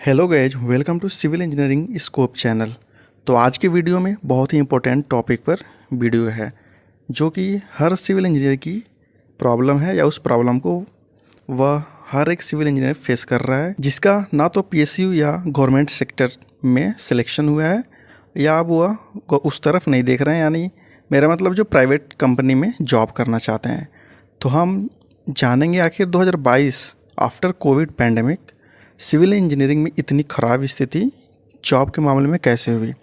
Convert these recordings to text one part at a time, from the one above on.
Hello guys, welcome to civil engineering scope channel. तो आज के वीडियो में बहुत ही इम्पोर्टेंट टॉपिक पर वीडियो है जो कि हर सिविल इंजीनियर की प्रॉब्लम है या उस प्रॉब्लम को वह हर एक सिविल इंजीनियर फेस कर रहा है, जिसका ना तो पीएसयू या गवर्नमेंट सेक्टर में सिलेक्शन हुआ है या वह उस तरफ नहीं देख रहे हैं, यानी मेरा मतलब जो प्राइवेट कंपनी में जॉब करना चाहते हैं। तो हम जानेंगे आखिर 2022 after COVID pandemic civil engineering में इतनी ख़राब स्थिति जॉब के मामले में कैसे हुई,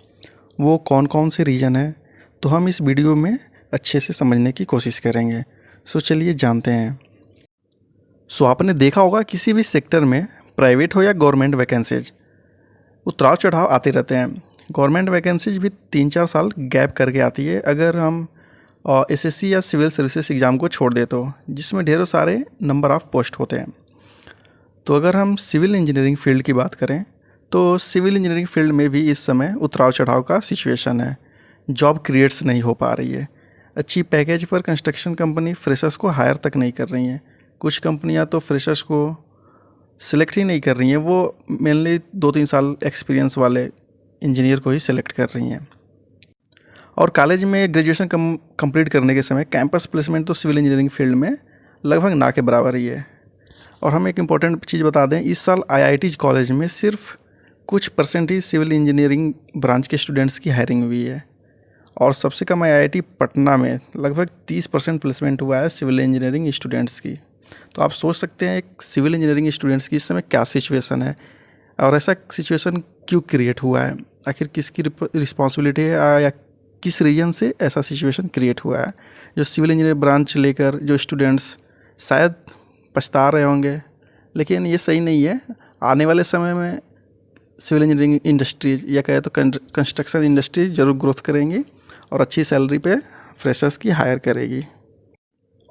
वो कौन कौन से रीज़न है, तो हम इस वीडियो में अच्छे से समझने की कोशिश करेंगे। सो चलिए जानते हैं। सो आपने देखा होगा किसी भी सेक्टर में, प्राइवेट हो या गवर्नमेंट वैकेंसीज, उतराव चढ़ाव आते रहते हैं। गवर्नमेंट वैकेंसीज भी 3-4 साल गैप करके आती है अगर हम एसएससी या सिविल सर्विसेज एग्ज़ाम को छोड़ दे, तो जिसमें ढेरों सारे नंबर ऑफ़ पोस्ट होते हैं। तो अगर हम सिविल इंजीनियरिंग फील्ड की बात करें तो सिविल इंजीनियरिंग फील्ड में भी इस समय उतराव चढ़ाव का सिचुएशन है। जॉब क्रिएट्स नहीं हो पा रही है। अच्छी पैकेज पर कंस्ट्रक्शन कंपनी फ्रेशर्स को हायर तक नहीं कर रही हैं। कुछ कंपनियां तो फ्रेशर्स को सिलेक्ट ही नहीं कर रही हैं, वो मेनली 2-3 साल एक्सपीरियंस वाले इंजीनियर को ही सिलेक्ट कर रही हैं। और कॉलेज में ग्रेजुएशन कंप्लीट करने के समय कैंपस प्लेसमेंट तो सिविल इंजीनियरिंग फील्ड में लगभग ना के बराबर ही है। और हम एक इम्पॉर्टेंट चीज़ बता दें, इस साल आईआईटी कॉलेज में सिर्फ कुछ परसेंट ही सिविल इंजीनियरिंग ब्रांच के स्टूडेंट्स की हायरिंग हुई है। और सबसे कम आईआईटी पटना में लगभग 30% प्लेसमेंट हुआ है सिविल इंजीनियरिंग स्टूडेंट्स की। तो आप सोच सकते हैं एक सिविल इंजीनियरिंग स्टूडेंट्स की इस समय क्या सिचुएशन है और ऐसा सिचुएशन क्यों क्रिएट हुआ है, आखिर किसकी रिस्पॉन्सिबिलिटी है या किस रीजन से ऐसा सिचुएशन क्रिएट हुआ है। जो सिविल इंजीनियर ब्रांच लेकर जो स्टूडेंट्स शायद पछता रहे होंगे, लेकिन ये सही नहीं है। आने वाले समय में सिविल इंजीनियरिंग इंडस्ट्री या कहे तो कंस्ट्रक्शन इंडस्ट्री ज़रूर ग्रोथ करेंगी और अच्छी सैलरी पे फ्रेशर्स की हायर करेगी।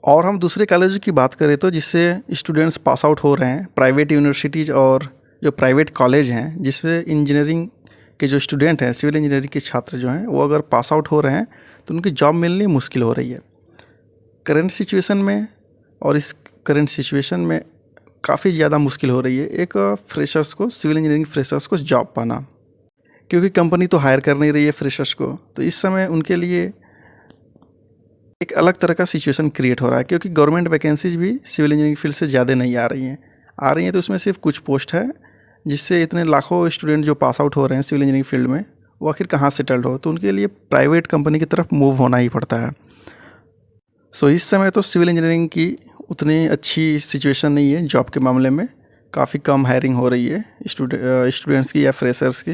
और हम दूसरे कॉलेज की बात करें तो जिससे स्टूडेंट्स पास आउट हो रहे हैं, प्राइवेट यूनिवर्सिटीज़ और जो प्राइवेट कॉलेज हैं जिसमें इंजीनियरिंग के जो स्टूडेंट हैं, सिविल इंजीनियरिंग के छात्र जो हैं, वो अगर पास आउट हो रहे हैं तो उनकी जॉब मिलनी मुश्किल हो रही है करंट सिचुएशन में। और इस करंट सिचुएशन में काफ़ी ज़्यादा मुश्किल हो रही है एक फ्रेशर्स को, सिविल इंजीनियरिंग फ्रेशर्स को जॉब पाना, क्योंकि कंपनी तो हायर कर नहीं रही है फ्रेशर्स को। तो इस समय उनके लिए एक अलग तरह का सिचुएशन क्रिएट हो रहा है, क्योंकि गवर्नमेंट वैकेंसीज भी सिविल इंजीनियरिंग फील्ड से ज़्यादा नहीं आ रही हैं तो उसमें सिर्फ कुछ पोस्ट है, जिससे इतने लाखों स्टूडेंट जो पास आउट हो रहे हैं सिविल इंजीनियरिंग फील्ड में, वो आखिर कहाँ सेटल्ड हो। तो उनके लिए प्राइवेट कंपनी की तरफ मूव होना ही पड़ता है। सो इस समय तो सिविल इंजीनियरिंग की उतनी अच्छी सिचुएशन नहीं है जॉब के मामले में, काफ़ी कम हायरिंग हो रही है स्टूडेंट्स की या फ्रेशर्स की।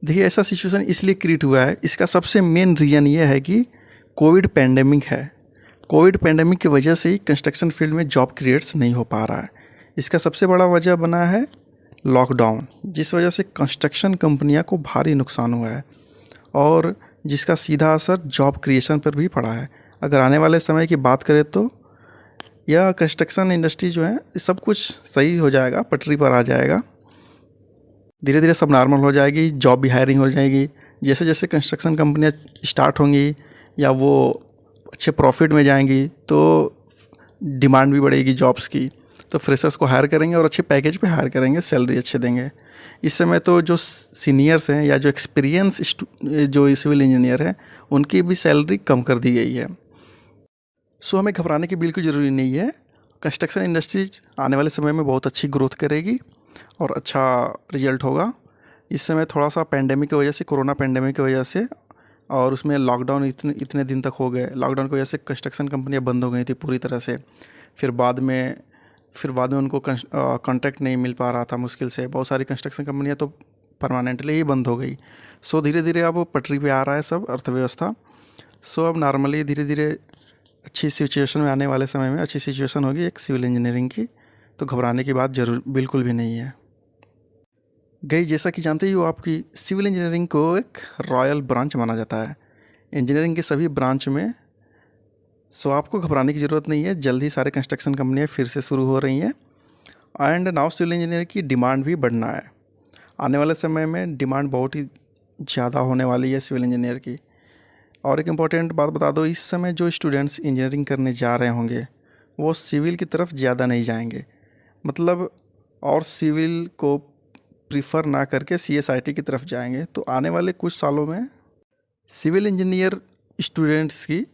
देखिए, ऐसा सिचुएशन इसलिए क्रिएट हुआ है, इसका सबसे मेन रीज़न ये है कि कोविड पैंडेमिक है। कोविड पैंडेमिक की वजह से ही कंस्ट्रक्शन फील्ड में जॉब क्रिएट्स नहीं हो पा रहा है। इसका सबसे बड़ा वजह बना है लॉकडाउन, जिस वजह से कंस्ट्रक्शन कंपनियाँ को भारी नुकसान हुआ है और जिसका सीधा असर जॉब क्रिएशन पर भी पड़ा है। अगर आने वाले समय की बात करें तो यह कंस्ट्रक्शन इंडस्ट्री जो है सब कुछ सही हो जाएगा, पटरी पर आ जाएगा, धीरे धीरे सब नॉर्मल हो जाएगी, जॉब भी हायरिंग हो जाएगी। जैसे जैसे कंस्ट्रक्शन कंपनियां स्टार्ट होंगी या वो अच्छे प्रॉफिट में जाएंगी तो डिमांड भी बढ़ेगी जॉब्स की, तो फ्रेशर्स को हायर करेंगे और अच्छे पैकेज पे हायर करेंगे, सैलरी अच्छे देंगे। इस समय तो जो सीनियर्स हैं या जो एक्सपीरियंस जो सिविल इंजीनियर हैं, उनकी भी सैलरी कम कर दी गई है। सो हमें घबराने की बिल्कुल ज़रूरी नहीं है। कंस्ट्रक्शन इंडस्ट्री आने वाले समय में बहुत अच्छी ग्रोथ करेगी और अच्छा रिजल्ट होगा। इस समय थोड़ा सा पैंडेमिक की वजह से, कोरोना पैंडेमिक की वजह से, और उसमें लॉकडाउन इतने दिन तक हो गए, लॉकडाउन की वजह से कंस्ट्रक्शन कंपनियां बंद हो गई थी पूरी तरह से। फिर बाद में उनको कॉन्ट्रैक्ट नहीं मिल पा रहा था मुश्किल से। बहुत सारी कंस्ट्रक्शन कंपनियाँ तो परमानेंटली ही बंद हो गई। सो धीरे धीरे अब पटरी पे आ रहा है सब अर्थव्यवस्था। सो अब नॉर्मली धीरे धीरे अच्छी सिचुएशन में, आने वाले समय में अच्छी सिचुएशन होगी एक सिविल इंजीनियरिंग की। तो घबराने की बात बिल्कुल भी नहीं है। गई, जैसा कि जानते ही हो आपकी सिविल इंजीनियरिंग को एक रॉयल ब्रांच माना जाता है इंजीनियरिंग के सभी ब्रांच में। सो आपको घबराने की ज़रूरत नहीं है, जल्द ही सारे कंस्ट्रक्शन कंपनियाँ फिर से शुरू हो रही हैं एंड नाउ सिविल इंजीनियर की डिमांड भी बढ़ना है। आने वाले समय में डिमांड बहुत ही ज़्यादा होने वाली है सिविल इंजीनियर की। और एक इम्पॉर्टेंट बात बता दो, इस समय जो स्टूडेंट्स इंजीनियरिंग करने जा रहे होंगे वो सिविल की तरफ ज़्यादा नहीं जाएंगे, मतलब और सिविल को प्रीफर ना करके CSIT की तरफ जाएंगे तो आने वाले कुछ सालों में सिविल इंजीनियर स्टूडेंट्स की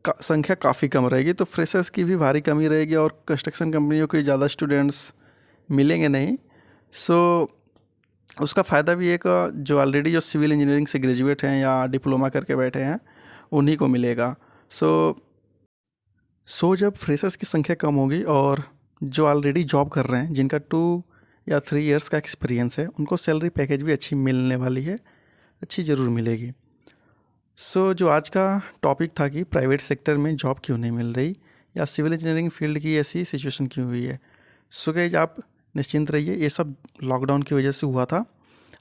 संख्या काफ़ी कम रहेगी। तो फ्रेशर्स की भी भारी कमी रहेगी और कंस्ट्रक्शन कंपनियों के ज़्यादा स्टूडेंट्स मिलेंगे नहीं। सो उसका फ़ायदा भी एक जो ऑलरेडी जो सिविल इंजीनियरिंग से ग्रेजुएट हैं या डिप्लोमा करके बैठे हैं उन्हीं को मिलेगा। सो जब फ्रेशर्स की संख्या कम होगी और जो ऑलरेडी जॉब कर रहे हैं जिनका 2 या 3 इयर्स का एक्सपीरियंस है उनको सैलरी पैकेज भी अच्छी मिलने वाली है, अच्छी ज़रूर मिलेगी। सो जो आज का टॉपिक था कि प्राइवेट सेक्टर में जॉब क्यों नहीं मिल रही या सिविल इंजीनियरिंग फील्ड की ऐसी सिचुएशन क्यों हुई है। सो गाइस आप निश्चिंत रहिए, ये सब लॉकडाउन की वजह से हुआ था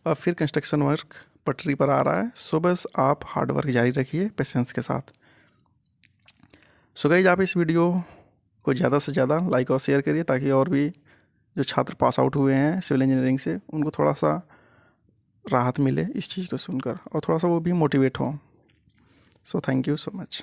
और फिर कंस्ट्रक्शन वर्क पटरी पर आ रहा है। सो बस आप हार्ड वर्क जारी रखिए पेशेंस के साथ। सो गाइस आप इस वीडियो को ज़्यादा से ज़्यादा लाइक और शेयर करिए ताकि और भी जो छात्र पास आउट हुए हैं सिविल इंजीनियरिंग से उनको थोड़ा सा राहत मिले इस चीज़ को सुनकर और थोड़ा सा वो भी मोटिवेट हों। So thank you so much.